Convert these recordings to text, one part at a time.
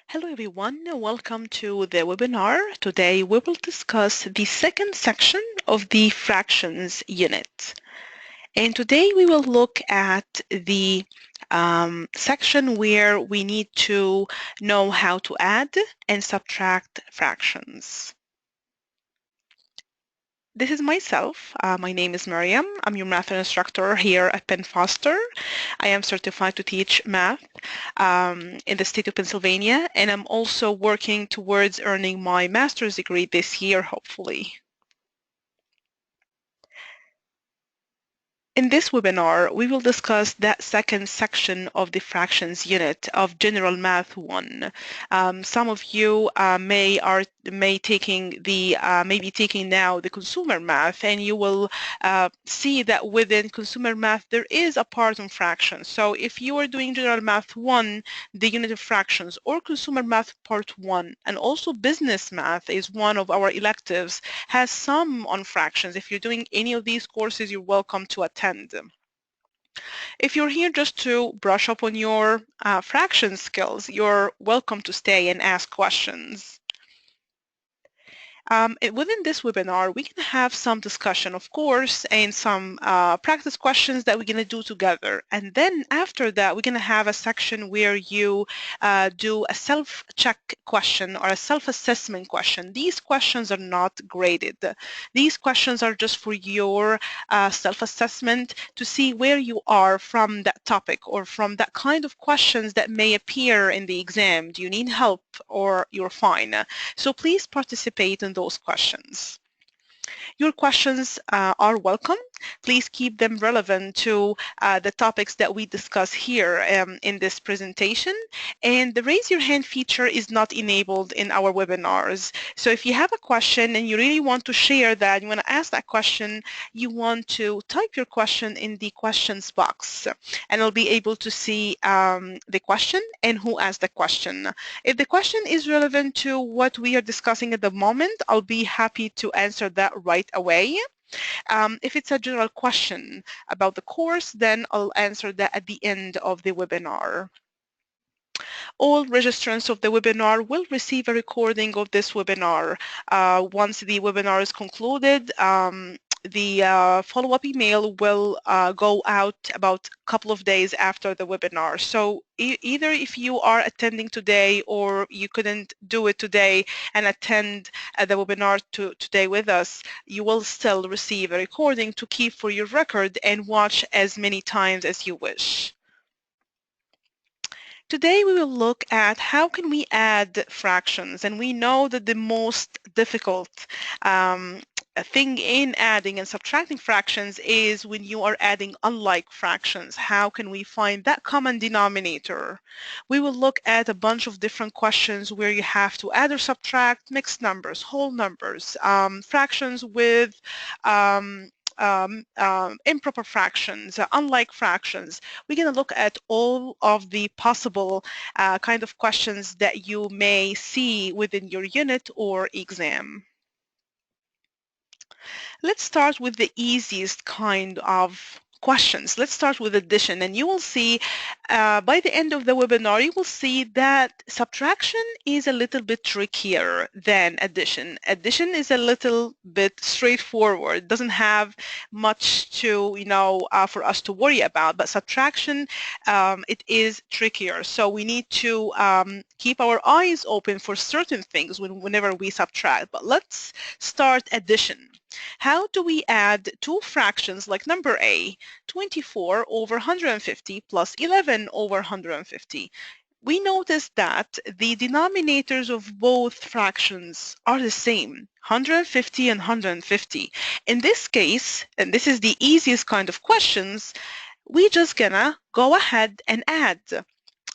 Hello everyone, welcome to the webinar. Today we will discuss the second section of the fractions unit. And today we will look at the section where we need to know how to add and subtract fractions. This is myself. My name is Mariam. I'm your math instructor here at Penn. I am certified to teach math in the state of Pennsylvania, and I'm also working towards earning my master's degree this year, hopefully. In this webinar, we will discuss that second section of the fractions unit of General Math 1. Some of you may be taking now the consumer math, and you will see that within consumer math there is a part on fractions. So if you are doing General Math 1, the unit of fractions, or consumer math part 1, and also business math is one of our electives, has some on fractions. If you're doing any of these courses, you're welcome to attend. If you're here just to brush up on your fraction skills, you're welcome to stay and ask questions. Within this webinar, we can have some discussion, of course, and some practice questions that we're going to do together. And then after that, we're going to have a section where you do a self-check question or a self-assessment question. These questions are not graded. These questions are just for your self-assessment to see where you are from that topic or from that kind of questions that may appear in the exam. Do you need help or you're fine? So please participate in those questions. Your questions are welcome. Please keep them relevant to the topics that we discuss here in this presentation. And the raise your hand feature is not enabled in our webinars. So if you have a question and you really want to share that, you want to ask that question, you want to type your question in the questions box, and I'll be able to see the question and who asked the question. If the question is relevant to what we are discussing at the moment, I'll be happy to answer that right away. If it's a general question about the course, then I'll answer that at the end of the webinar. All registrants of the webinar will receive a recording of this webinar. Once the webinar is concluded, the follow-up email will go out about a couple of days after the webinar. So either if you are attending today or you couldn't do it today and attend the webinar today with us, you will still receive a recording to keep for your record and watch as many times as you wish. Today we will look at how can we add fractions, and we know that the most difficult thing in adding and subtracting fractions is when you are adding unlike fractions. How can we find that common denominator? We will look at a bunch of different questions where you have to add or subtract mixed numbers, whole numbers, fractions with improper fractions, unlike fractions. We're going to look at all of the possible kind of questions that you may see within your unit or exam. Let's start with the easiest kind of questions. Let's start with addition, and you will see by the end of the webinar, you will see that subtraction is a little bit trickier than addition. Addition is a little bit straightforward, doesn't have much to, for us to worry about, but subtraction, it is trickier. So we need to keep our eyes open for certain things whenever we subtract. But let's start addition. How do we add two fractions like number A, 24 over 150 plus 11 over 150? We notice that the denominators of both fractions are the same, 150 and 150. In this case, and this is the easiest kind of questions, we just gonna go ahead and add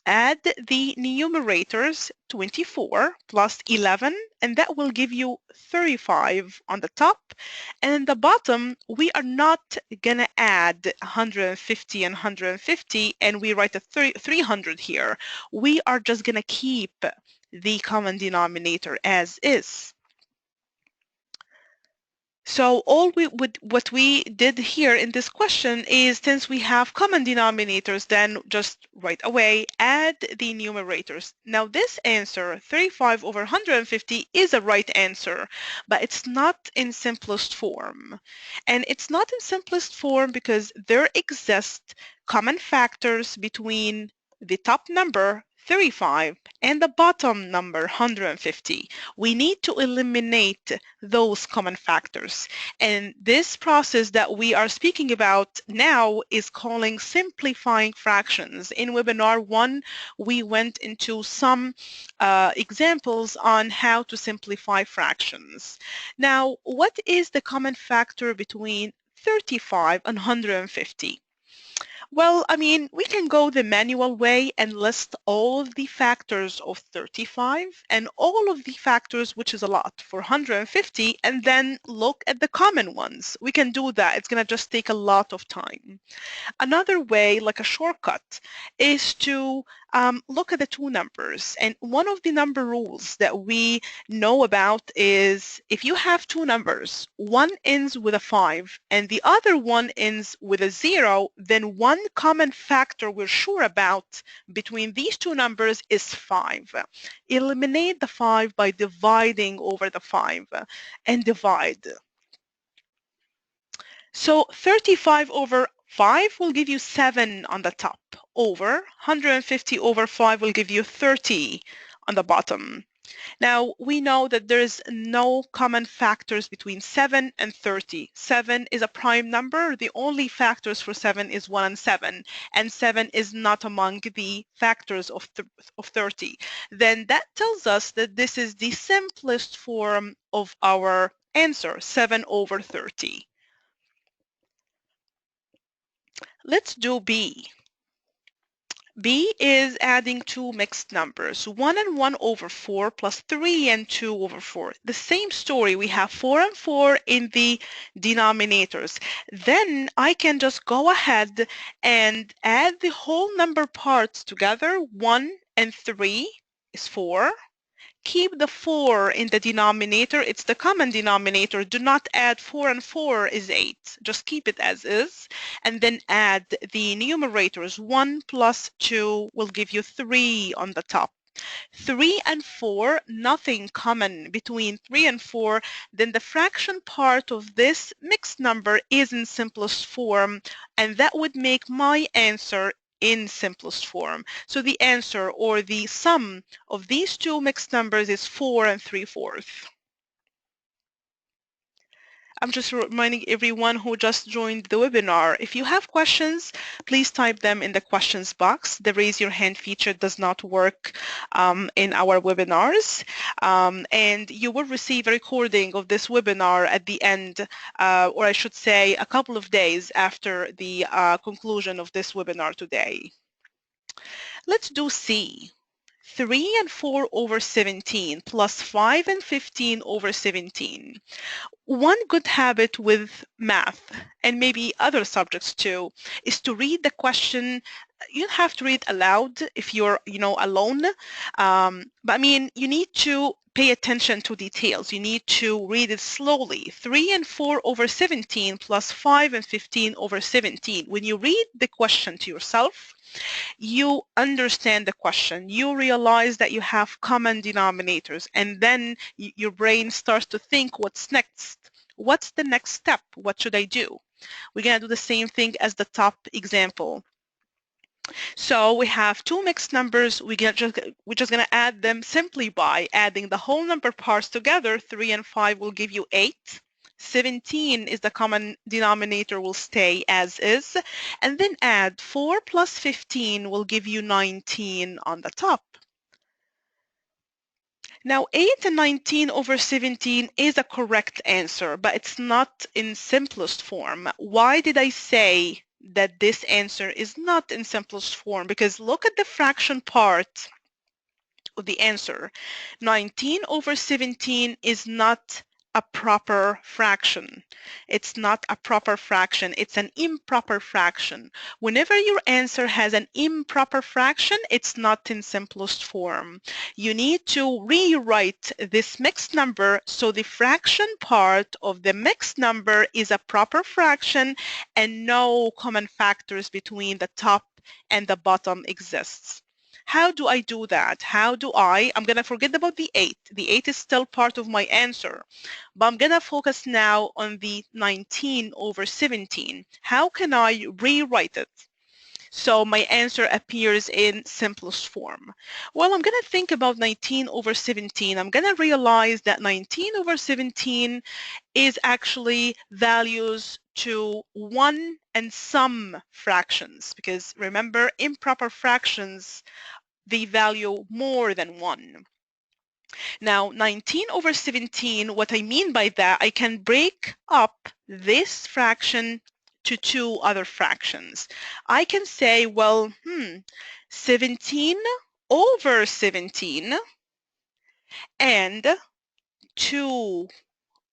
the numerators 24 plus 11, and that will give you 35 on the top. And in the bottom, we are not going to add 150 and 150, and we write a 300 here. We are just going to keep the common denominator as is. So what we did here in this question is, since we have common denominators, then just right away add the numerators. Now this answer, 35 over 150, is a right answer, but it's not in simplest form. And it's not in simplest form because there exist common factors between the top number, 35, and the bottom number, 150. We need to eliminate those common factors. And this process that we are speaking about now is calling simplifying fractions. In webinar 1, we went into some examples on how to simplify fractions. Now, what is the common factor between 35 and 150? Well, I mean, we can go the manual way and list all of the factors of 35 and all of the factors, which is a lot, for 150, and then look at the common ones. We can do that. It's going to just take a lot of time. Another way, like a shortcut, is to look at the two numbers. And one of the number rules that we know about is, if you have two numbers, one ends with a 5 and the other one ends with a 0, then one common factor we're sure about between these two numbers is 5. Eliminate the 5 by dividing over the 5 and divide. So 35 over 5 will give you 7 on the top. Over 150 over 5 will give you 30 on the bottom. Now, we know that there is no common factors between 7 and 30. 7 is a prime number. The only factors for 7 is 1 and 7 is not among the factors of 30. Then that tells us that this is the simplest form of our answer, 7 over 30. Let's do B. B is adding two mixed numbers, 1 and 1 over 4 plus 3 and 2 over 4. The same story, we have 4 and 4 in the denominators. Then I can just go ahead and add the whole number parts together. 1 and 3 is 4. Keep the 4 in the denominator. It's the common denominator. Do not add 4 and 4 is 8. Just keep it as is. And then add the numerators. 1 plus 2 will give you 3 on the top. 3 and 4, nothing common between 3 and 4, then the fraction part of this mixed number is in simplest form, and that would make my answer in simplest form. So the answer, or the sum of these two mixed numbers, is 4 and 3/4. I'm just reminding everyone who just joined the webinar, if you have questions, please type them in the questions box. The raise your hand feature does not work in our webinars. And you will receive a recording of this webinar at the end, or I should say a couple of days after the conclusion of this webinar today. Let's do C. 3 and 4 over 17 plus 5 and 15 over 17. One good habit with math, and maybe other subjects too, is to read the question. You don't have to read aloud if you're, alone. But I mean, you need to pay attention to details. You need to read it slowly. 3 and 4 over 17 plus 5 and 15 over 17. When you read the question to yourself, you understand the question, you realize that you have common denominators, and then your brain starts to think, what's next? What's the next step? What should I do? We're going to do the same thing as the top example. So we have two mixed numbers. We're just going to add them simply by adding the whole number parts together. 3 and 5 will give you 8. 17 is the common denominator, will stay as is, and then add 4 plus 15 will give you 19 on the top. Now 8 and 19 over 17 is a correct answer, but it's not in simplest form. Why did I say that this answer is not in simplest form? Because look at the fraction part of the answer. 19 over 17 is not a proper fraction. It's not a proper fraction, it's an improper fraction. Whenever your answer has an improper fraction, it's not in simplest form. You need to rewrite this mixed number so the fraction part of the mixed number is a proper fraction and no common factors between the top and the bottom exists. How do I do that? I'm going to forget about the 8. The 8 is still part of my answer. But I'm going to focus now on the 19 over 17. How can I rewrite it so my answer appears in simplest form? Well, I'm going to think about 19 over 17. I'm going to realize that 19 over 17 is actually values to 1 and some fractions, because remember, improper fractions, they value more than 1. Now, 19 over 17, what I mean by that, I can break up this fraction to two other fractions. I can say, well, 17 over 17 and 2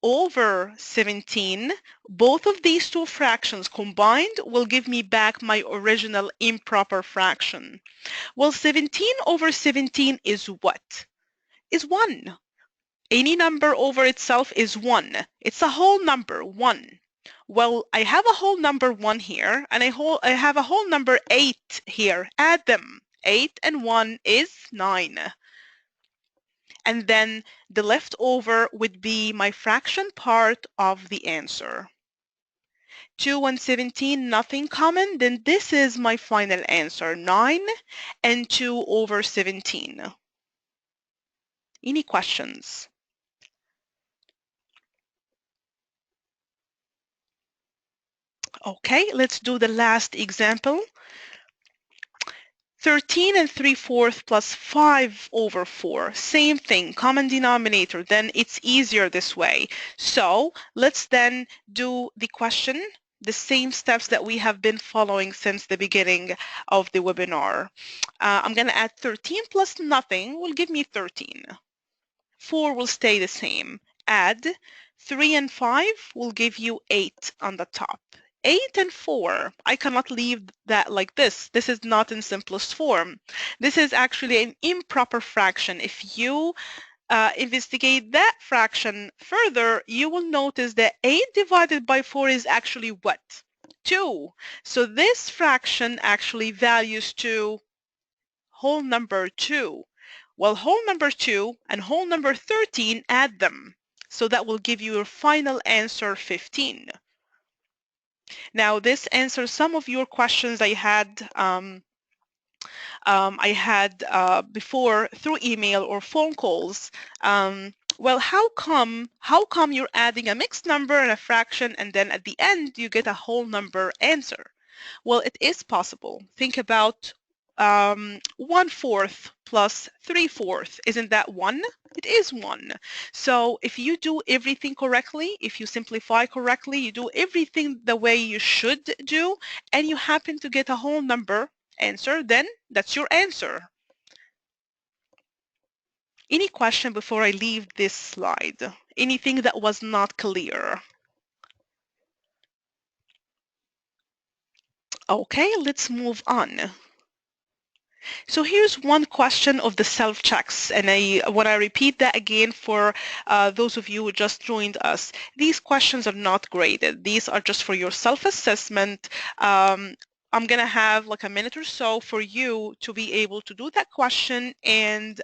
over 17, both of these two fractions combined will give me back my original improper fraction. Well, 17 over 17 is what? Is 1. Any number over itself is 1. It's a whole number, 1. Well, I have a whole number 1 here, and I have a whole number 8 here. Add them. 8 and 1 is 9. And then the leftover would be my fraction part of the answer. 2 and 17, nothing common, then this is my final answer, 9 and 2 over 17. Any questions? Okay, let's do the last example. 13 and 3/4 plus 5 over 4. Same thing, common denominator. Then it's easier this way. So let's then do the question, the same steps that we have been following since the beginning of the webinar. I'm going to add 13 plus nothing will give me 13. 4 will stay the same. Add 3 and 5 will give you 8 on the top. 8 and 4, I cannot leave that like this. This is not in simplest form. This is actually an improper fraction. If you investigate that fraction further, you will notice that 8 divided by 4 is actually what? 2. So this fraction actually values to whole number 2. Well, whole number 2 and whole number 13, add them. So that will give you your final answer, 15. Now, this answers some of your questions I had before through email or phone calls. Well, how come you're adding a mixed number and a fraction, and then at the end you get a whole number answer? Well, it is possible. Think about 1/4 plus 3/4. Isn't that 1? It is 1. So if you do everything correctly, if you simplify correctly, you do everything the way you should do, and you happen to get a whole number answer, then that's your answer. Any question before I leave this slide? Anything that was not clear? Okay, let's move on. So here's one question of the self-checks, and I want to repeat that again for those of you who just joined us. These questions are not graded. These are just for your self-assessment. I'm going to have like a minute or so for you to be able to do that question, and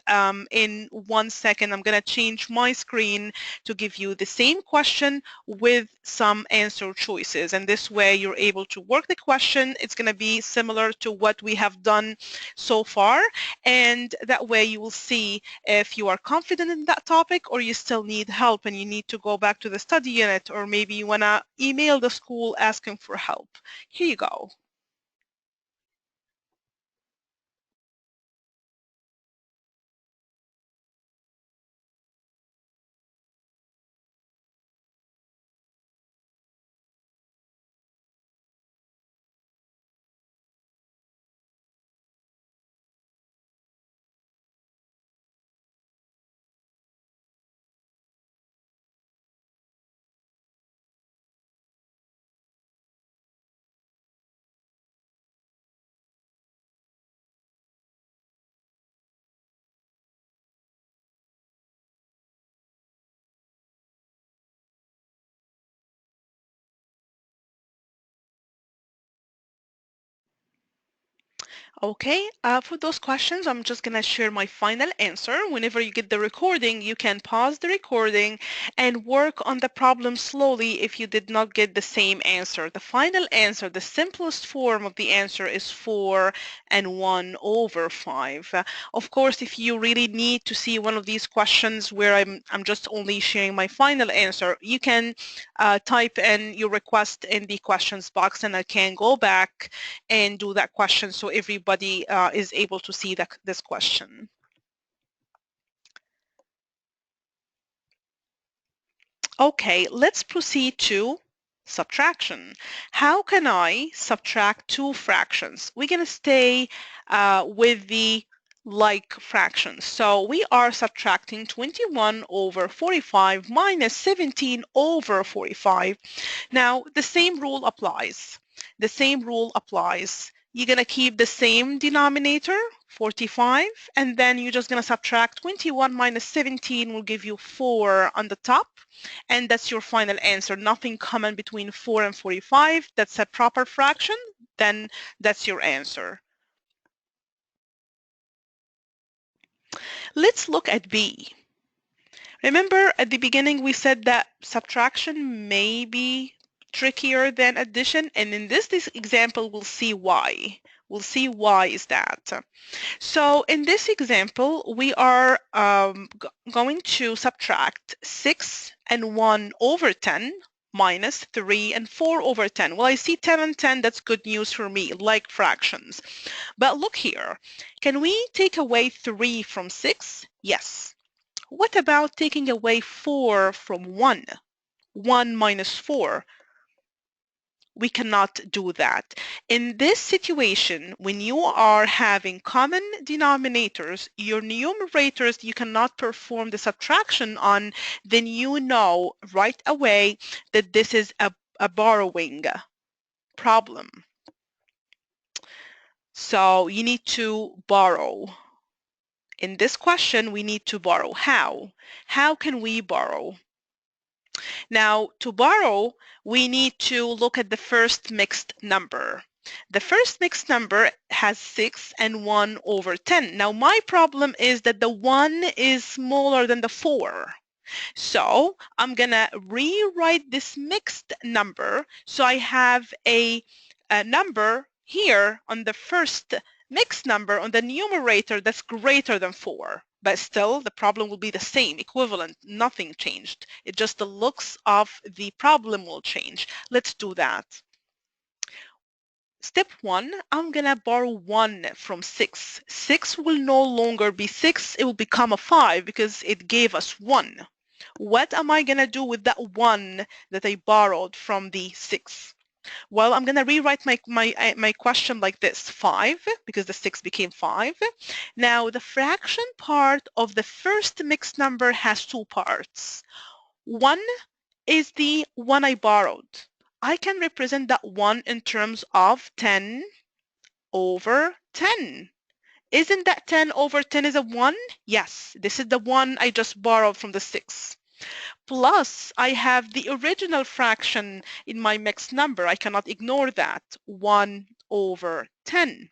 in 1 second I'm going to change my screen to give you the same question with some answer choices, and this way you're able to work the question. It's going to be similar to what we have done so far, and that way you will see if you are confident in that topic or you still need help and you need to go back to the study unit, or maybe you want to email the school asking for help. Here you go. Okay, for those questions, I'm just going to share my final answer. Whenever you get the recording, you can pause the recording and work on the problem slowly if you did not get the same answer. The final answer, the simplest form of the answer is 4 and 1 over 5. Of course, if you really need to see one of these questions where I'm just only sharing my final answer, you can type in your request in the questions box and I can go back and do that question so everybody is able to see this question. Okay, let's proceed to subtraction. How can I subtract two fractions? We're going to stay with the like fractions. So we are subtracting 21 over 45 minus 17 over 45. Now, the same rule applies. The same rule applies. You're going to keep the same denominator, 45, and then you're just going to subtract 21 minus 17 will give you 4 on the top, and that's your final answer. Nothing common between 4 and 45. That's a proper fraction. Then that's your answer. Let's look at B. Remember at the beginning we said that subtraction may be trickier than addition, and in this example we'll see why. We'll see why is that. So in this example we are going to subtract 6 and 1 over 10 minus 3 and 4 over 10. Well, I see 10 and 10, that's good news for me, like fractions. But look here, can we take away 3 from 6? Yes. What about taking away 4 from 1? 1 minus 4. We cannot do that. In this situation, when you are having common denominators, your numerators you cannot perform the subtraction on, then you know right away that this is a borrowing problem. So you need to borrow. In this question, we need to borrow. How? How can we borrow? Now, to borrow, we need to look at the first mixed number. The first mixed number has 6 and 1 over 10. Now, my problem is that the 1 is smaller than the 4. So I'm going to rewrite this mixed number so I have a number here on the first mixed number on the numerator that's greater than 4. But still, the problem will be the same, equivalent, nothing changed. It just the looks of the problem will change. Let's do that. Step 1, I'm going to borrow 1 from 6. 6 will no longer be 6, it will become a 5 because it gave us 1. What am I going to do with that 1 that I borrowed from the 6? Well, I'm going to rewrite my question like this, 5, because the 6 became 5. Now, the fraction part of the first mixed number has two parts. One is the one I borrowed. I can represent that 1 in terms of 10 over 10. Isn't that 10 over 10 is a 1? Yes, this is the 1 I just borrowed from the 6. Plus, I have the original fraction in my mixed number. I cannot ignore that, 1 over 10.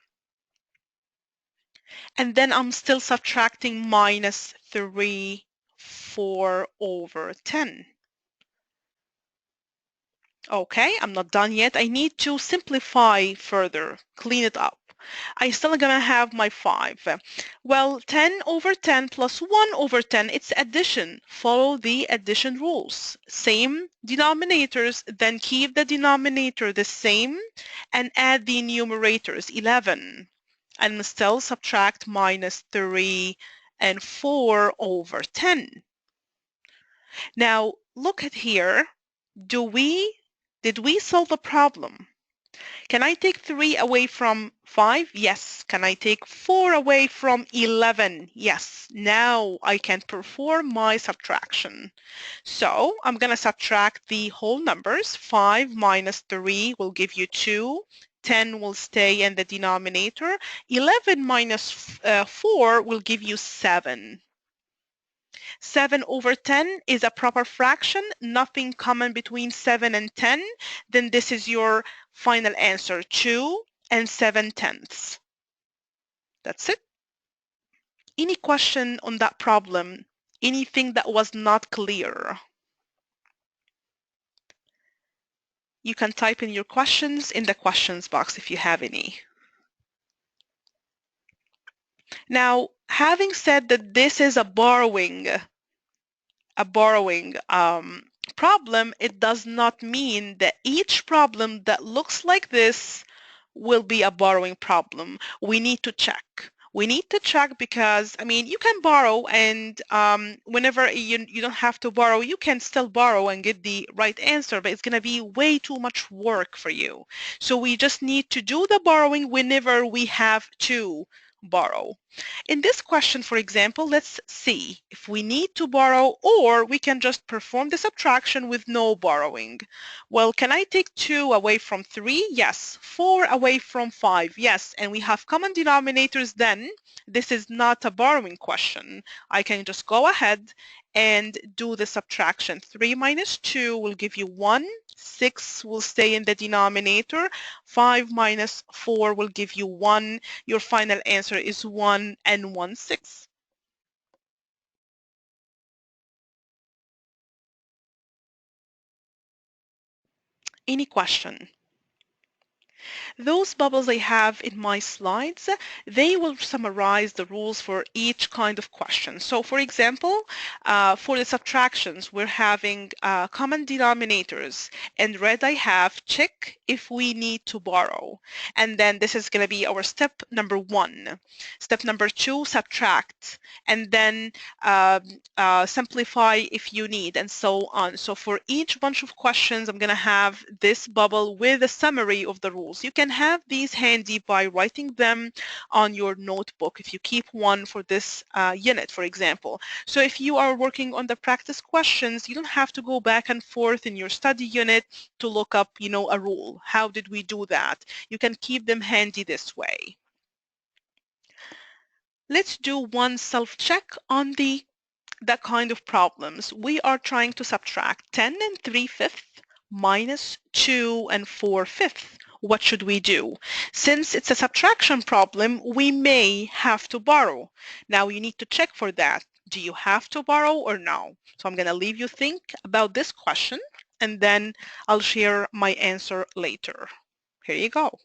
And then I'm still subtracting minus 3, 4 over 10. Okay, I'm not done yet. I need to simplify further, clean it up. I still gonna have my 5. Well, 10 over 10 plus 1 over 10, it's addition. Follow the addition rules. Same denominators, then keep the denominator the same and add the numerators, 11. And still subtract minus 3 and 4 over 10. Now, look at here. Did we solve the problem? Can I take 3 away from 5? Yes. Can I take 4 away from 11? Yes. Now I can perform my subtraction. So I'm going to subtract the whole numbers. 5 minus 3 will give you 2. 10 will stay in the denominator. 11 minus 4 will give you 7. 7 over 10 is a proper fraction, nothing common between 7 and 10, then this is your final answer, 2 and 7/10. That's it. Any question on that problem? Anything that was not clear? You can type in your questions in the questions box if you have any. Now, having said that this is a borrowing problem, it does not mean that each problem that looks like this will be a borrowing problem. We need to check. We need to check because, I mean, you can borrow and whenever you don't have to borrow, you can still borrow and get the right answer, but it's going to be way too much work for you. So we just need to do the borrowing whenever we have to borrow. In this question, for example, let's see if we need to borrow or we can just perform the subtraction with no borrowing. Well, can I take 2 away from 3? Yes. 4 away from 5? Yes. And we have common denominators then. This is not a borrowing question. I can just go ahead and do the subtraction. 3 minus 2 will give you 1. 6 will stay in the denominator. 5 minus 4 will give you 1. Your final answer is 1 and 1/6. Any question? Those bubbles I have in my slides, they will summarize the rules for each kind of question. So for example, for the subtractions, we're having common denominators. In red, I have check if we need to borrow. And then this is going to be our step number 1. Step number 2, subtract. And then simplify if you need, and so on. So for each bunch of questions, I'm going to have this bubble with a summary of the rules. You can have these handy by writing them on your notebook if you keep one for this unit, for example. So if you are working on the practice questions, you don't have to go back and forth in your study unit to look up, a rule. How did we do that? You can keep them handy this way. Let's do one self-check on that kind of problems. We are trying to subtract 10 and 3/5 minus 2 and 4/5. What should we do? Since it's a subtraction problem, we may have to borrow. Now you need to check for that. Do you have to borrow or no? So I'm going to leave you think about this question and then I'll share my answer later. Here you go.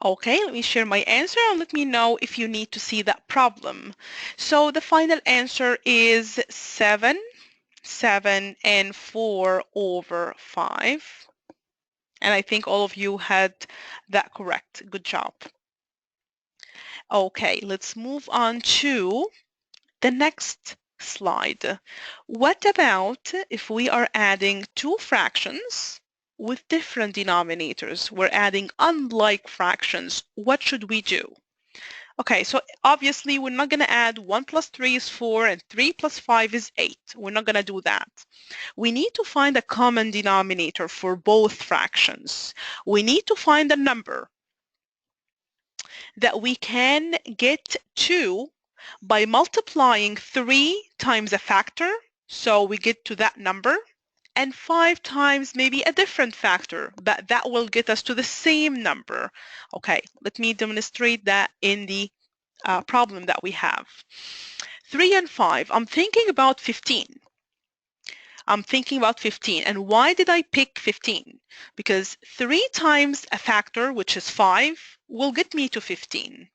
Okay, let me share my answer and let me know if you need to see that problem. So the final answer is 7 and 4/5. And I think all of you had that correct. Good job. Okay, let's move on to the next slide. What about if we are adding 2 fractions with different denominators? We're adding unlike fractions. What should we do? Okay, so obviously we're not going to add 1 plus 3 is 4 and 3 plus 5 is 8. We're not going to do that. We need to find a common denominator for both fractions. We need to find a number that we can get to by multiplying 3 times a factor, so we get to that number, and 5 times maybe a different factor, but that will get us to the same number. Okay, let me demonstrate that in the problem that we have. 3 and 5, I'm thinking about 15. And why did I pick 15? Because 3 times a factor, which is 5, will get me to 15.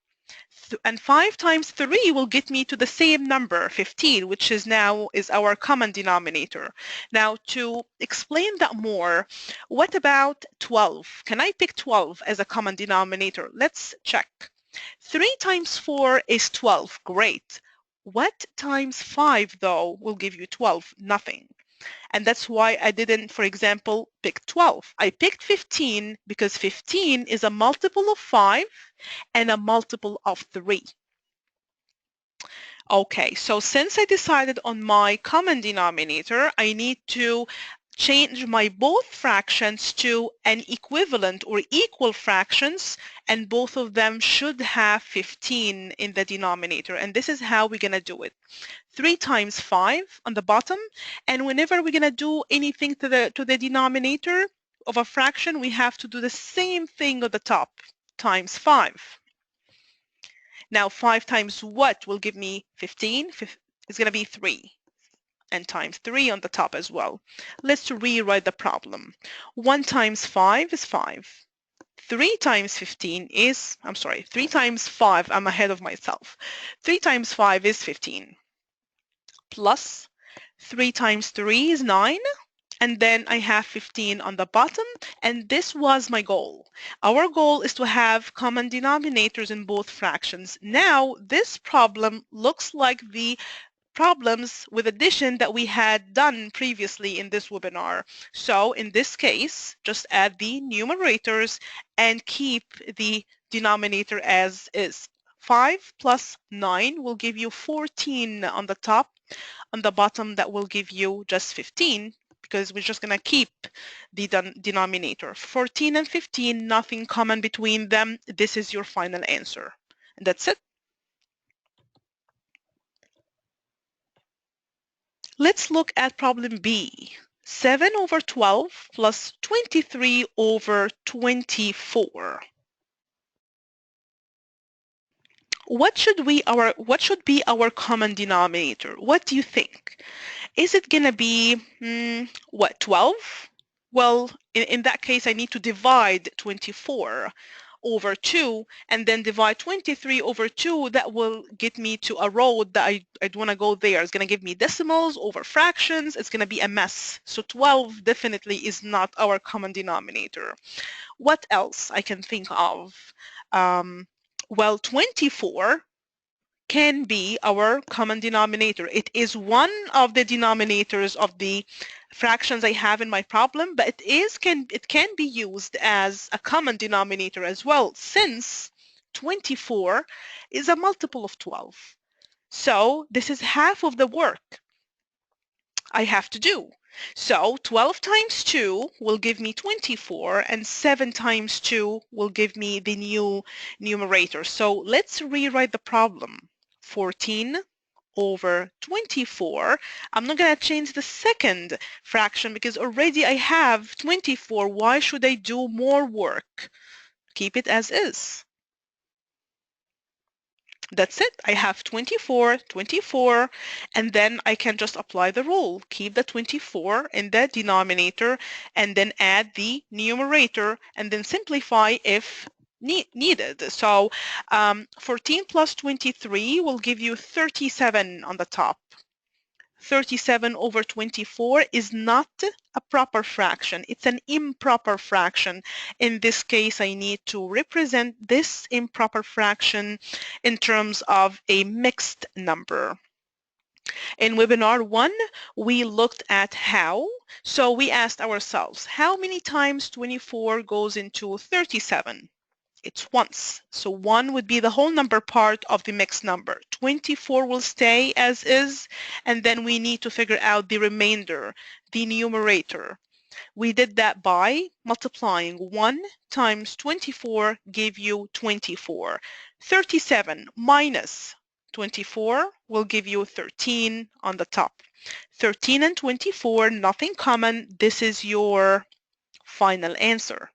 And 5 times 3 will get me to the same number, 15, which is now is our common denominator. Now, to explain that more, what about 12? Can I pick 12 as a common denominator? Let's check. 3 times 4 is 12. Great. What times 5, though, will give you 12? Nothing. And that's why I didn't, for example, pick 12. I picked 15 because 15 is a multiple of 5 and a multiple of 3. Okay, so since I decided on my common denominator, I need to change my both fractions to an equivalent or equal fractions, and both of them should have 15 in the denominator. And this is how we're going to do it. 3 times 5 on the bottom, and whenever we're going to do anything to the denominator of a fraction, we have to do the same thing at the top, times 5. Now 5 times what will give me 15? It's going to be 3, and times 3 on the top as well. Let's rewrite the problem. 1 times 5 is 5. 3 times 15 is, 3 times 5, I'm ahead of myself. 3 times 5 is 15. Plus 3 times 3 is 9. And then I have 15 on the bottom, and this was my goal. Our goal is to have common denominators in both fractions. Now, this problem looks like the problems with addition that we had done previously in this webinar. So in this case, just add the numerators and keep the denominator as is. 5 plus 9 will give you 14 on the top. On the bottom, that will give you just 15, because we're just going to keep the denominator. 14 and 15, nothing common between them. This is your final answer. And that's it. Let's look at problem B. 7 over 12 plus 23 over 24. What should be our common denominator? What do you think? Is it going to be, 12? Well, in that case, I need to divide 24 over 2 and then divide 23 over 2. That will get me to a road that I'd want to go there. It's going to give me decimals over fractions. It's going to be a mess. So 12 definitely is not our common denominator. What else I can think of? Well, 24 can be our common denominator. It is one of the denominators of the fractions I have in my problem, but it can be used as a common denominator as well, since 24 is a multiple of 12. So this is half of the work I have to do. So 12 times 2 will give me 24, and 7 times 2 will give me the new numerator. So let's rewrite the problem. 14 over 24. I'm not going to change the second fraction because already I have 24. Why should I do more work? Keep it as is. That's it. I have 24, 24, and then I can just apply the rule. Keep the 24 in the denominator and then add the numerator and then simplify if needed. So 14 plus 23 will give you 37 on the top. 37 over 24 is not a proper fraction. It's an improper fraction. In this case, I need to represent this improper fraction in terms of a mixed number. In webinar 1, we looked at how. So we asked ourselves, how many times 24 goes into 37? It's once. So 1 would be the whole number part of the mixed number. 24 will stay as is, and then we need to figure out the remainder, the numerator. We did that by multiplying. 1 times 24 gave you 24. 37 minus 24 will give you 13 on the top. 13 and 24, nothing common. This is your final answer.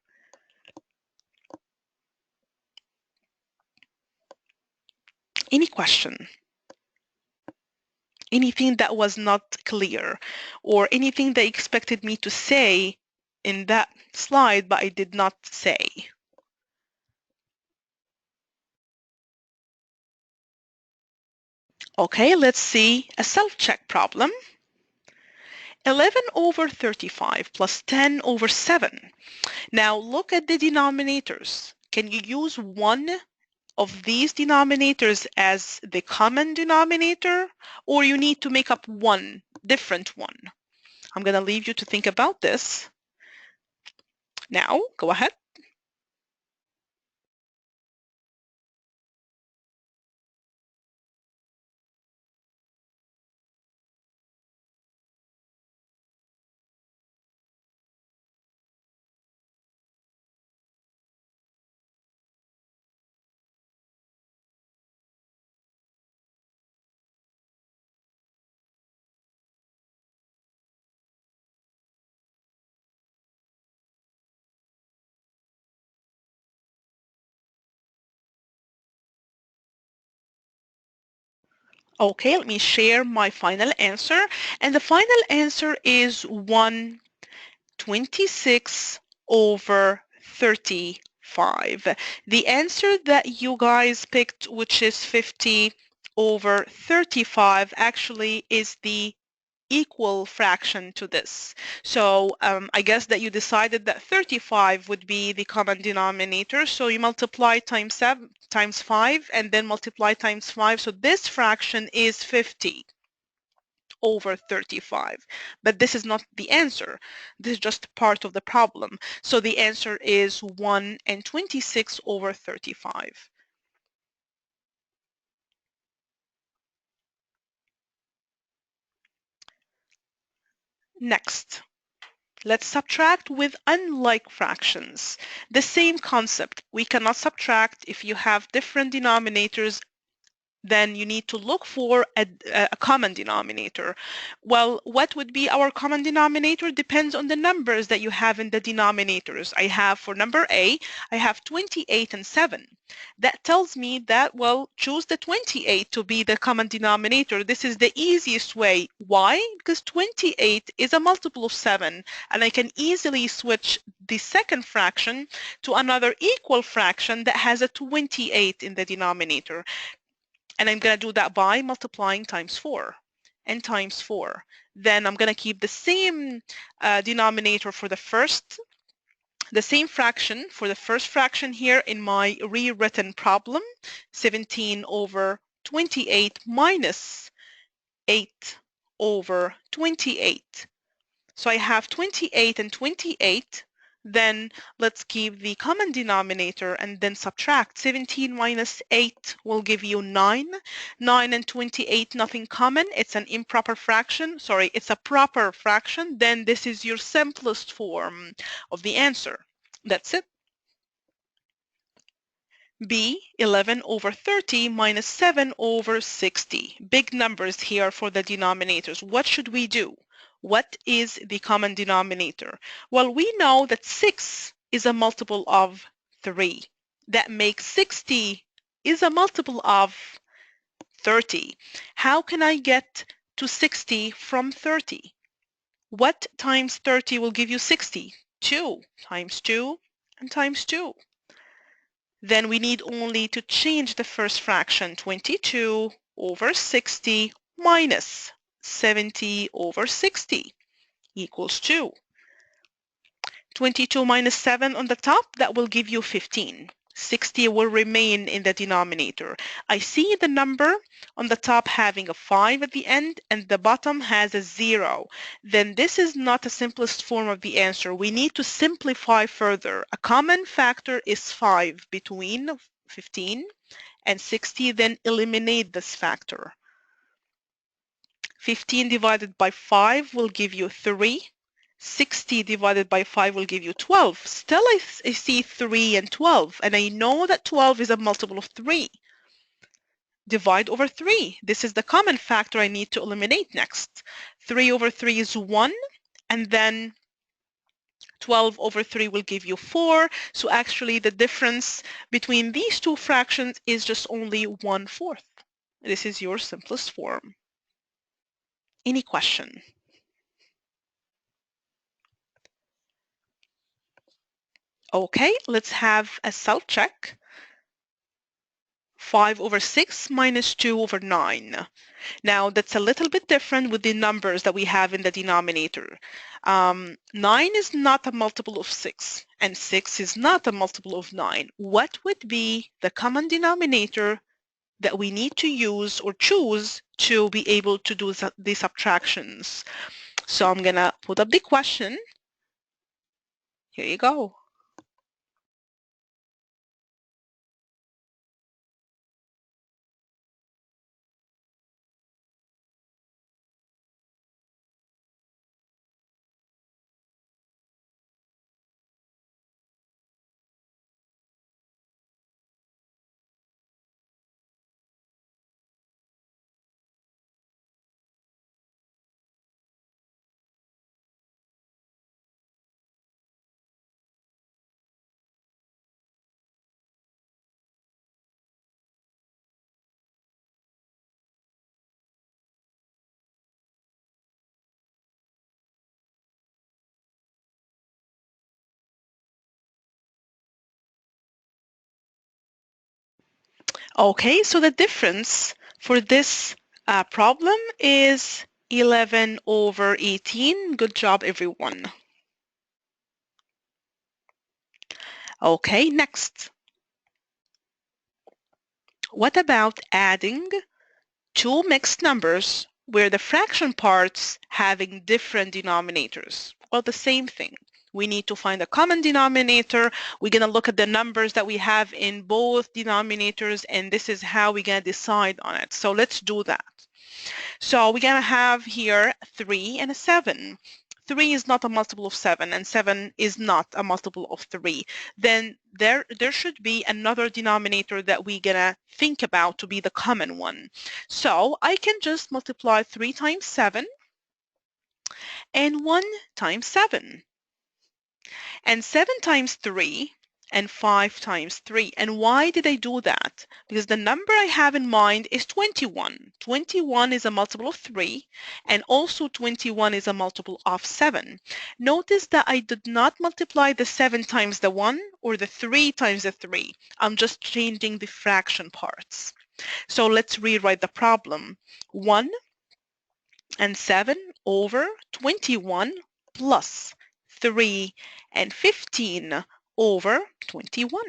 Any question? Anything that was not clear, or anything they expected me to say in that slide but I did not say? Okay, let's see a self-check problem. 11 over 35 plus 10 over 7. Now look at the denominators. Can you use one of these denominators as the common denominator, or you need to make up one different one? I'm going to leave you to think about this. Now, go ahead. Okay, let me share my final answer. And the final answer is 126 over 35. The answer that you guys picked, which is 50 over 35, actually is the equal fraction to this. So I guess that you decided that 35 would be the common denominator. So you multiply times 5 and then multiply times 5. So this fraction is 50 over 35. But this is not the answer. This is just part of the problem. So the answer is 126 over 35. Next. Let's subtract with unlike fractions. The same concept. We cannot subtract if you have different denominators. Then you need to look for a common denominator. Well, what would be our common denominator depends on the numbers that you have in the denominators. I have for number A, I have 28 and 7. That tells me that, well, choose the 28 to be the common denominator. This is the easiest way. Why? Because 28 is a multiple of 7, and I can easily switch the second fraction to another equal fraction that has a 28 in the denominator. And I'm going to do that by multiplying times 4 and times 4. Then I'm going to keep the same denominator for the same fraction for the first fraction here in my rewritten problem, 17 over 28 minus 8 over 28. So I have 28 and 28. Then let's keep the common denominator and then subtract. 17 minus 8 will give you 9. 9 and 28, nothing common. It's an improper fraction. Sorry, it's a proper fraction. Then this is your simplest form of the answer. That's it. B, 11 over 30 minus 7 over 60. Big numbers here for the denominators. What should we do? What is the common denominator? Well, we know that 6 is a multiple of 3. That makes 60 is a multiple of 30. How can I get to 60 from 30? What times 30 will give you 60? 2 times 2 and times 2. Then we need only to change the first fraction, 22 over 60 minus 70 over 60 equals 2. 22 minus 7 on the top, that will give you 15. 60 will remain in the denominator. I see the number on the top having a 5 at the end and the bottom has a 0. Then this is not the simplest form of the answer. We need to simplify further. A common factor is 5 between 15 and 60, then eliminate this factor. 15 divided by 5 will give you 3. 60 divided by 5 will give you 12. Still, I see 3 and 12, and I know that 12 is a multiple of 3. Divide over 3. This is the common factor I need to eliminate next. 3 over 3 is 1, and then 12 over 3 will give you 4. So actually, the difference between these two fractions is just only 1/4. This is your simplest form. Any question? Okay, let's have a self-check. 5 over 6 minus 2 over 9. Now, that's a little bit different with the numbers that we have in the denominator. 9 is not a multiple of 6, and 6 is not a multiple of 9. What would be the common denominator that we need to use or choose to be able to do the subtractions? So I'm gonna put up the question. Here you go. Okay, so the difference for this problem is 11 over 18. Good job, everyone. Okay, next. What about adding two mixed numbers where the fraction parts having different denominators? Well, the same thing. We need to find a common denominator. We're going to look at the numbers that we have in both denominators, and this is how we're going to decide on it. So let's do that. So we're going to have here 3 and a 7. 3 is not a multiple of 7, and 7 is not a multiple of 3. Then there should be another denominator that we're going to think about to be the common one. So I can just multiply 3 times 7 and 1 times 7. And 7 times 3 and 5 times 3. And why did I do that? Because the number I have in mind is 21. 21 is a multiple of 3, and also 21 is a multiple of 7. Notice that I did not multiply the 7 times the 1 or the 3 times the 3. I'm just changing the fraction parts. So let's rewrite the problem. 1 and 7 over 21 plus 3 and 15 over 21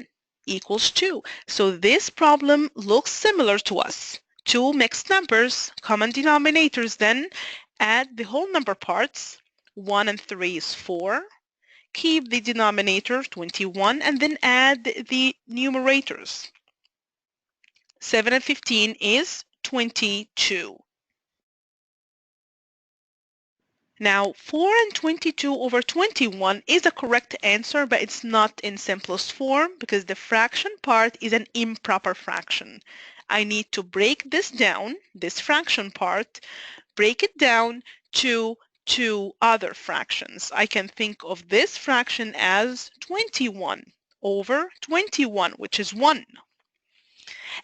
equals 2. So this problem looks similar to us. Two mixed numbers, common denominators, then add the whole number parts. 1 and 3 is 4. Keep the denominator 21 and then add the numerators. 7 and 15 is 22. Now, 4 and 22 over 21 is a correct answer, but it's not in simplest form because the fraction part is an improper fraction. I need to break this down, this fraction part, break it down to two other fractions. I can think of this fraction as 21 over 21, which is 1.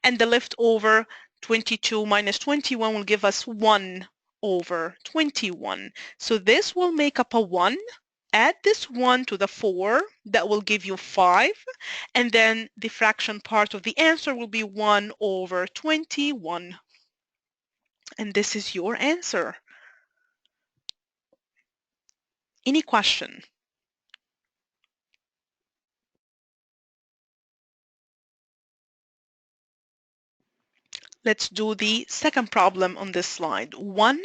And the leftover 22 minus 21 will give us 1 over 21. So this will make up a 1. Add this 1 to the 4. That will give you 5. And then the fraction part of the answer will be 1 over 21. And this is your answer. Any question? Let's do the second problem on this slide. 1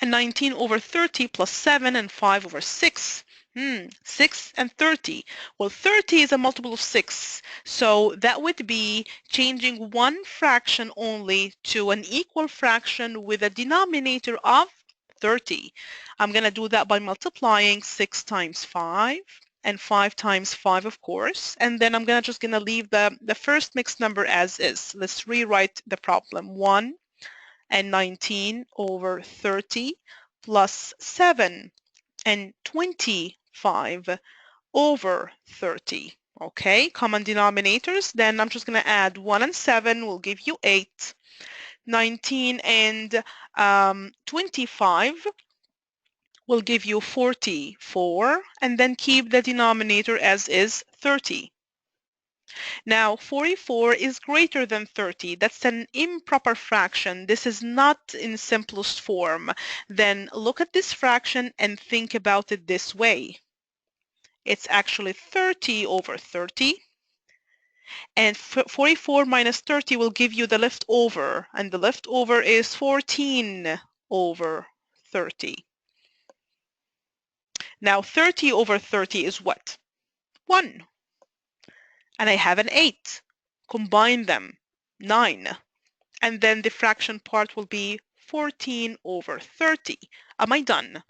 and 19 over 30 plus 7 and 5 over 6. 6 and 30. Well, 30 is a multiple of 6. So that would be changing one fraction only to an equal fraction with a denominator of 30. I'm going to do that by multiplying 6 times 5 and 5 times 5, of course. And then I'm just going to leave the first mixed number as is. Let's rewrite the problem. 1 and 19 over 30 plus 7 and 25 over 30. Okay, common denominators. Then I'm just going to add 1 and 7 will give you 8. 19 and 25 will give you 44, and then keep the denominator as is, 30. Now, 44 is greater than 30. That's an improper fraction. This is not in simplest form. Then look at this fraction and think about it this way. It's actually 30 over 30. And 44 minus 30 will give you the leftover. And the leftover is 14 over 30. Now 30 over 30 is what? 1. And I have an 8. Combine them, 9. And then the fraction part will be 14 over 30. Am I done?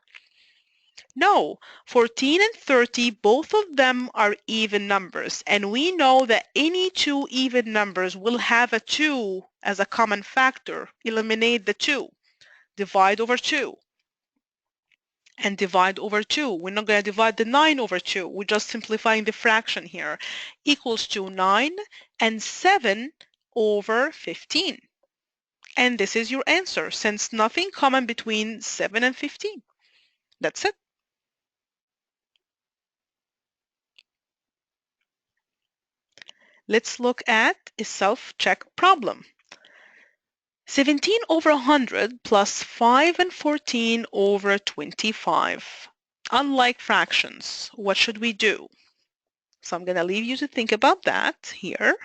No, 14 and 30, both of them are even numbers. And we know that any two even numbers will have a 2 as a common factor. Eliminate the 2. Divide over 2. And divide over 2. We're not going to divide the 9 over 2. We're just simplifying the fraction here. Equals to 9 and 7 over 15. And this is your answer, since nothing common between 7 and 15. That's it. Let's look at a self-check problem. 17 over 100 plus 5 and 14 over 25. Unlike fractions, what should we do? So I'm going to leave you to think about that here.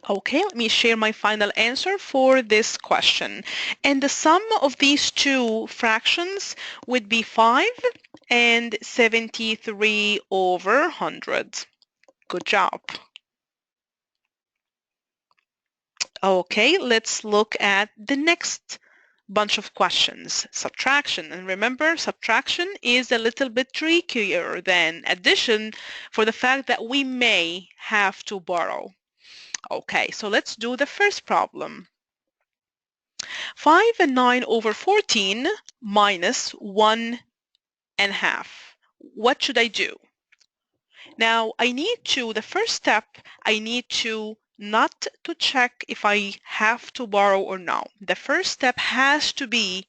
Okay, let me share my final answer for this question. And the sum of these two fractions would be 5 and 73 over 100. Good job. Okay, let's look at the next bunch of questions. Subtraction. And remember, subtraction is a little bit trickier than addition for the fact that we may have to borrow. Okay, so let's do the first problem. 5 and 9 over 14 minus 1 and half. What should I do? Now, the first step, I need to not to check if I have to borrow or not. The first step has to be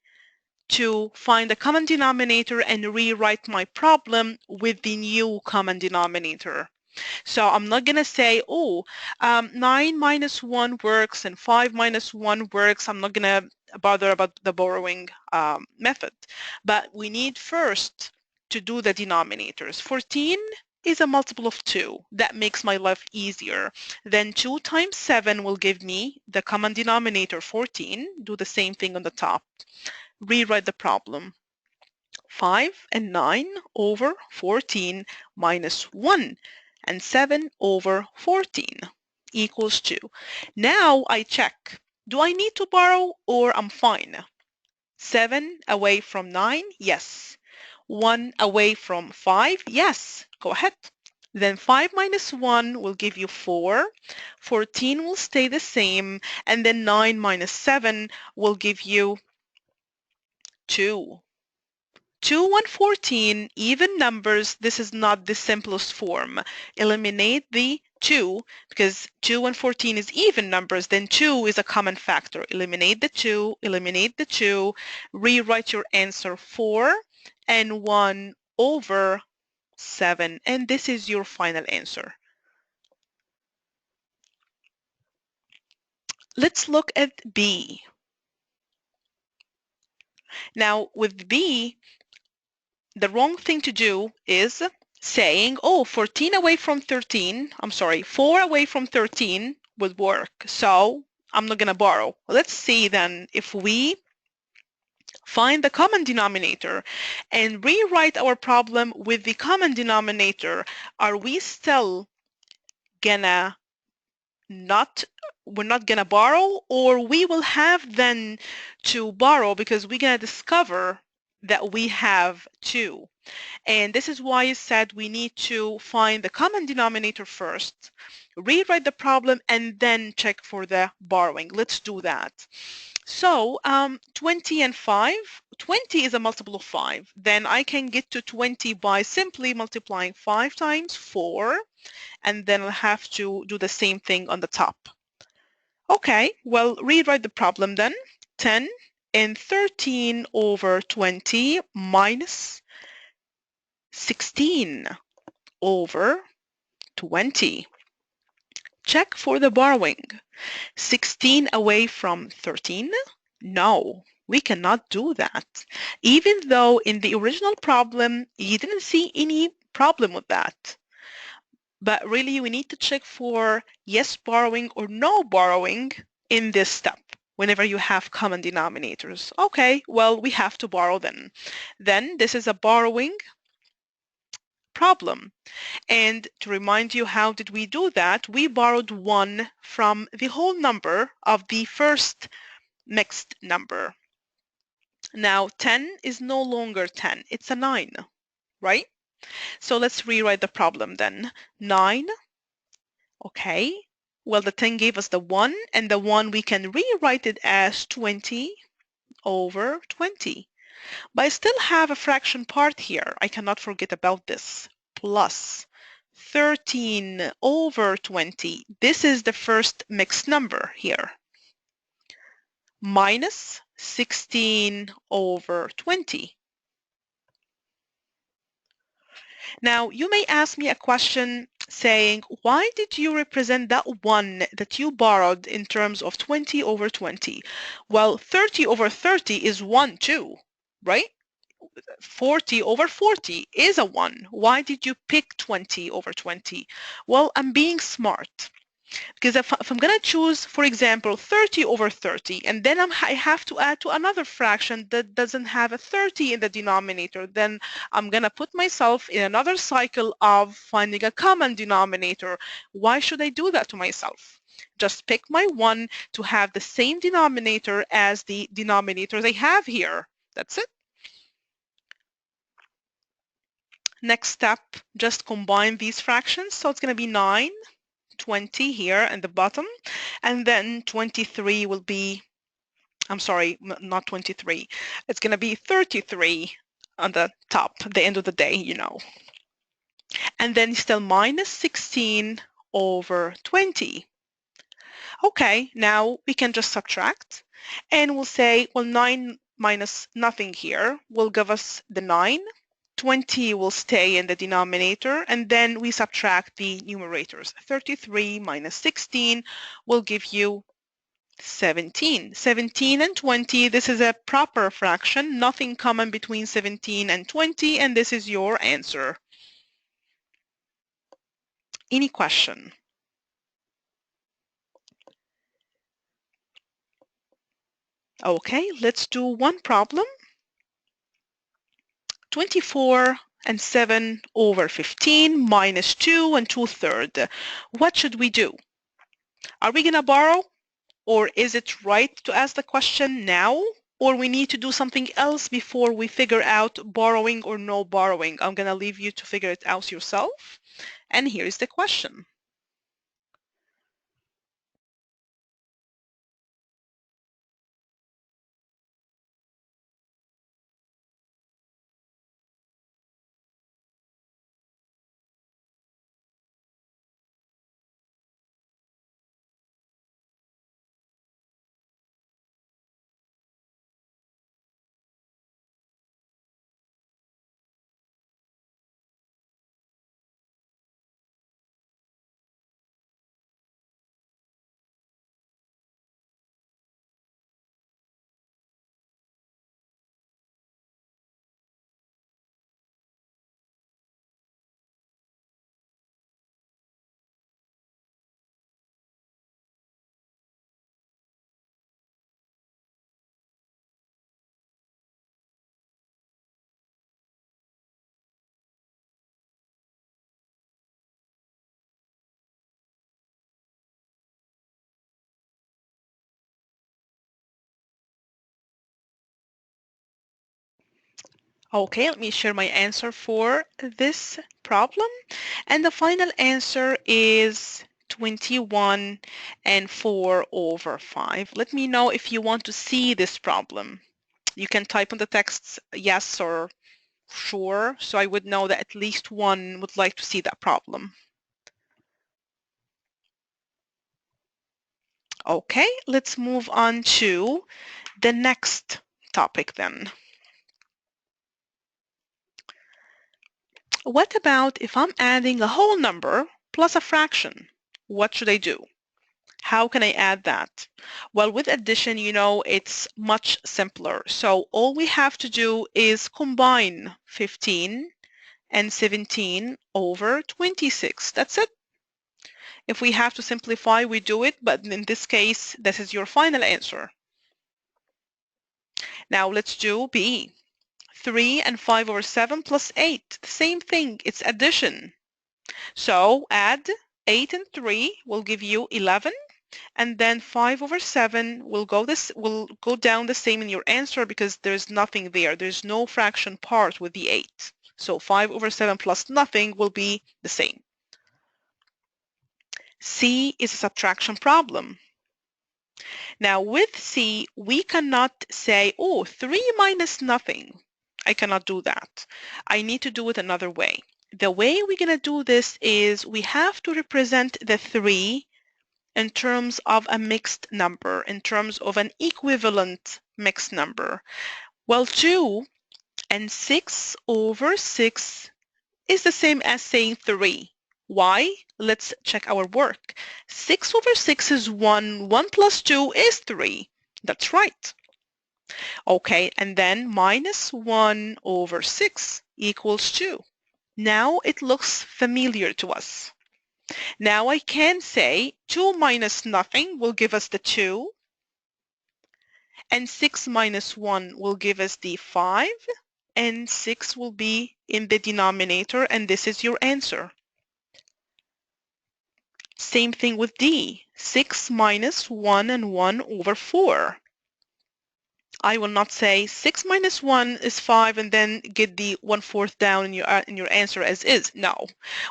to find the common denominator and rewrite my problem with the new common denominator. So I'm not going to say, 9 minus 1 works and 5 minus 1 works. I'm not going to bother about the borrowing method. But we need first to do the denominators. 14 is a multiple of 2. That makes my life easier. Then 2 times 7 will give me the common denominator 14. Do the same thing on the top. Rewrite the problem. 5 and 9 over 14 minus 1 and 7 over 14 equals 2. Now I check. Do I need to borrow or I'm fine? 7 away from 9? Yes. 1 away from 5? Yes. Go ahead. Then 5 minus 1 will give you 4. 14 will stay the same. And then 9 minus 7 will give you 2. 2 and 14, even numbers, this is not the simplest form. Eliminate the 2, because 2 and 14 is even numbers, then 2 is a common factor. Eliminate the 2, eliminate the 2, rewrite your answer 4 and 1 over 7, and this is your final answer. Let's look at B. Now, with B, the wrong thing to do is saying, 14 away from 13, 4 away from 13 would work, so I'm not going to borrow. Let's see then if we find the common denominator and rewrite our problem with the common denominator. Are we still gonna we're not gonna borrow, or we will have then to borrow because we're gonna discover that we have 2. And this is why I said we need to find the common denominator first, rewrite the problem, and then check for the borrowing. Let's do that. So 20 and 5, 20 is a multiple of 5. Then I can get to 20 by simply multiplying 5 times 4, and then I'll have to do the same thing on the top. Okay, well, rewrite the problem then. 10 and 13 over 20 minus 16 over 20. Check for the borrowing. 16 away from 13? No, we cannot do that. Even though in the original problem, you didn't see any problem with that. But really, we need to check for yes borrowing or no borrowing in this step whenever you have common denominators. Okay, well, we have to borrow then. Then this is a borrowing problem. And to remind you, how did we do that? We borrowed 1 from the whole number of the first mixed number. Now 10 is no longer 10, it's a 9, right? So let's rewrite the problem then. 9, okay. Well, the 10 gave us the 1, and the 1 we can rewrite it as 20 over 20. But I still have a fraction part here. I cannot forget about this. Plus 13 over 20. This is the first mixed number here. Minus 16 over 20. Now, you may ask me a question saying, why did you represent that 1 that you borrowed in terms of 20 over 20? Well, 30 over 30 is 1 too, right? 40 over 40 is a 1. Why did you pick 20 over 20? Well, I'm being smart. Because if I'm going to choose, for example, 30 over 30, and then I have to add to another fraction that doesn't have a 30 in the denominator, then I'm going to put myself in another cycle of finding a common denominator. Why should I do that to myself? Just pick my 1 to have the same denominator as the denominators I have here. That's it. Next step, just combine these fractions. So it's going to be 9, 20 here at the bottom, and then 23 will be, I'm sorry, not 23. It's going to be 33 on the top, the end of the day, you know. And then still minus 16 over 20. Okay, now we can just subtract, and we'll say, well, 9 minus nothing here will give us the 9. 20 will stay in the denominator, and then we subtract the numerators. 33 minus 16 will give you 17. 17 and 20, this is a proper fraction, nothing common between 17 and 20, and this is your answer. Any question? Okay, let's do one problem. 24 and 7 over 15 minus 2 and 2/3. What should we do? Are we going to borrow? Or is it right to ask the question now? Or we need to do something else before we figure out borrowing or no borrowing? I'm going to leave you to figure it out yourself. And here's the question. Okay, let me share my answer for this problem. And the final answer is 21 and 4 over 5. Let me know if you want to see this problem. You can type on the text yes or sure, so I would know that at least one would like to see that problem. Okay, let's move on to the next topic then. What about if I'm adding a whole number plus a fraction? What should I do? How can I add that? Well, with addition, you know, it's much simpler. So all we have to do is combine 15 and 17 over 26. That's it. If we have to simplify, we do it, but in this case, this is your final answer. Now let's do B. 3 and 5 over 7 plus 8. The same thing, it's addition. So add 8 and 3 will give you 11, and then 5 over 7 will go down the same in your answer because there's nothing there. There's no fraction part with the 8. So 5 over 7 plus nothing will be the same. C is a subtraction problem. Now with C, we cannot say, oh, 3 minus nothing. I cannot do that. I need to do it another way. The way we're going to do this is we have to represent the 3 in terms of a mixed number, in terms of an equivalent mixed number. Well, 2 and 6 over 6 is the same as saying 3. Why? Let's check our work. 6 over 6 is 1. 1 plus 2 is 3. That's right. Okay, and then minus 1 over 6 equals 2. Now it looks familiar to us. Now I can say 2 minus nothing will give us the 2, and 6 minus 1 will give us the 5, and 6 will be in the denominator, and this is your answer. Same thing with D. 6 minus 1 and 1 over 4. I will not say 6 minus 1 is 5 and then get the 1/4 down in your answer as is. No,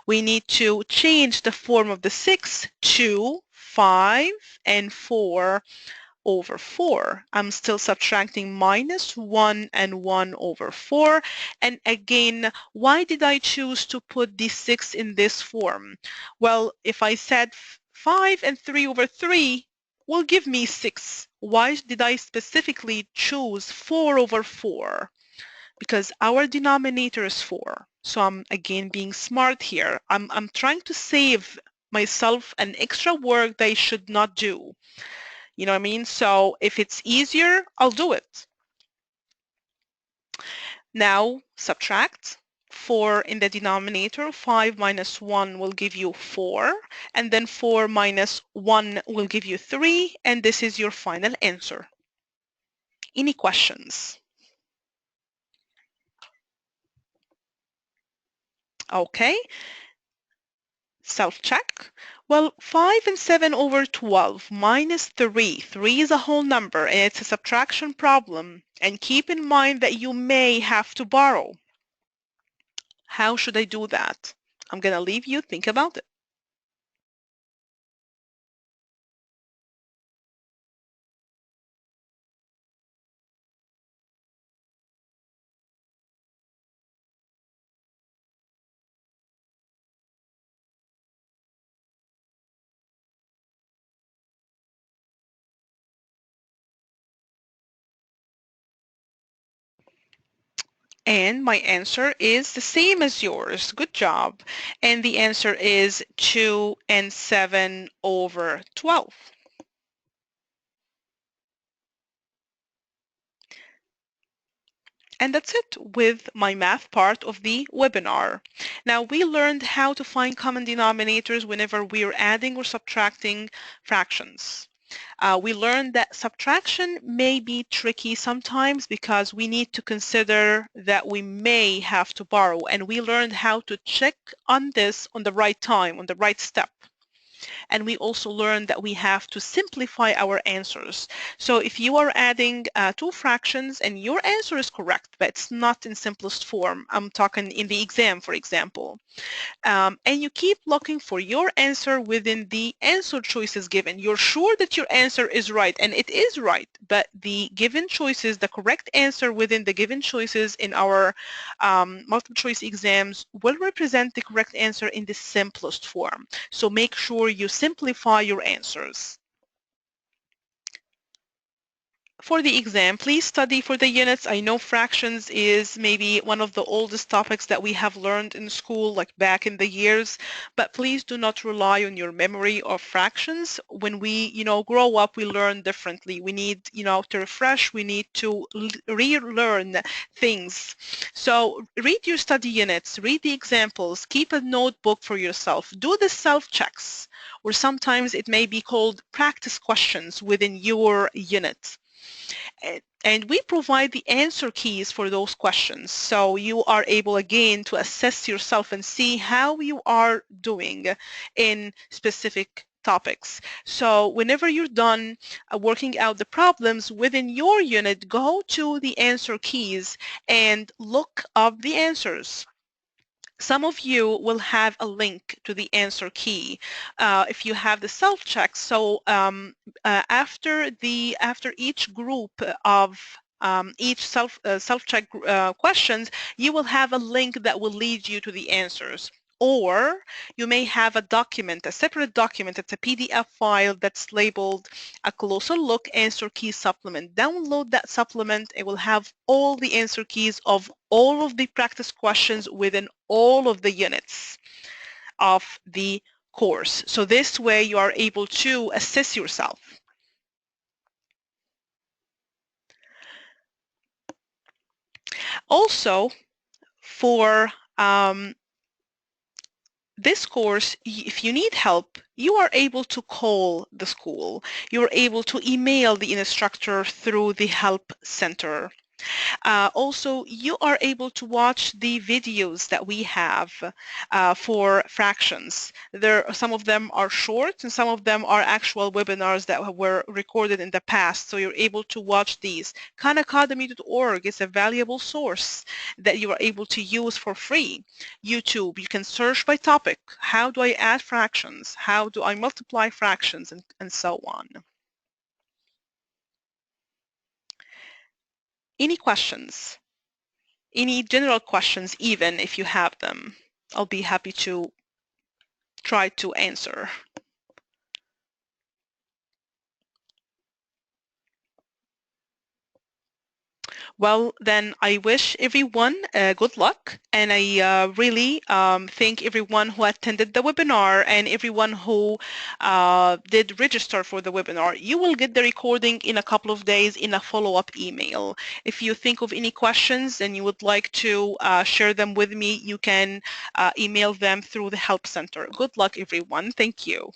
we need to change the form of the 6 to 5 and 4 over 4. I'm still subtracting minus 1 and 1 over 4. And again, why did I choose to put the 6 in this form? Well, if I said 5 and 3 over 3 will give me 6. Why did I specifically choose 4 over 4? Because our denominator is 4. So I'm again being smart here. I'm trying to save myself an extra work that I should not do. You know what I mean? So if it's easier, I'll do it. Now subtract. 4 in the denominator. 5 minus 1 will give you 4. And then 4 minus 1 will give you 3. And this is your final answer. Any questions? Okay. Self-check. Well, 5 and 7 over 12 minus 3. 3 is a whole number and it's a subtraction problem. And keep in mind that you may have to borrow. How should I do that? I'm going to leave you think about it. And my answer is the same as yours. Good job. And the answer is 2 and 7 over 12. And that's it with my math part of the webinar. Now we learned how to find common denominators whenever we're adding or subtracting fractions. We learned that subtraction may be tricky sometimes because we need to consider that we may have to borrow, and we learned how to check on this on the right time, on the right step. And we also learned that we have to simplify our answers. So if you are adding two fractions and your answer is correct, but it's not in simplest form, I'm talking in the exam, for example, and you keep looking for your answer within the answer choices given. You're sure that your answer is right, and it is right, but the given choices, the correct answer within the given choices in our multiple choice exams will represent the correct answer in the simplest form. So make sure you simplify your answers. For the exam, please study for the units. I know fractions is maybe one of the oldest topics that we have learned in school, like back in the years, but please do not rely on your memory of fractions. When we, grow up, we learn differently. We need, to refresh. We need to relearn things. So read your study units, read the examples, keep a notebook for yourself, do the self-checks, or sometimes it may be called practice questions within your unit. And we provide the answer keys for those questions. So you are able again to assess yourself and see how you are doing in specific topics. So whenever you're done working out the problems within your unit, go to the answer keys and look up the answers. Some of you will have a link to the answer key if you have the self-check. So after each group of each self-check questions, you will have a link that will lead you to the answers. Or you may have a document, a separate document. It's a PDF file that's labeled a closer look answer key supplement. Download that supplement. It will have all the answer keys of all of the practice questions within all of the units of the course. So this way you are able to assess yourself. Also, for this course, if you need help, you are able to call the school. You're able to email the instructor through the help center. Also, you are able to watch the videos that we have for fractions. Some of them are short and some of them are actual webinars that were recorded in the past, so you're able to watch these. KhanAcademy.org is a valuable source that you are able to use for free. YouTube, you can search by topic. How do I add fractions? How do I multiply fractions? And so on. Any questions? Any general questions, even if you have them, I'll be happy to try to answer. Well, then I wish everyone good luck, and I really thank everyone who attended the webinar and everyone who did register for the webinar. You will get the recording in a couple of days in a follow-up email. If you think of any questions and you would like to share them with me, you can email them through the Help Center. Good luck, everyone. Thank you.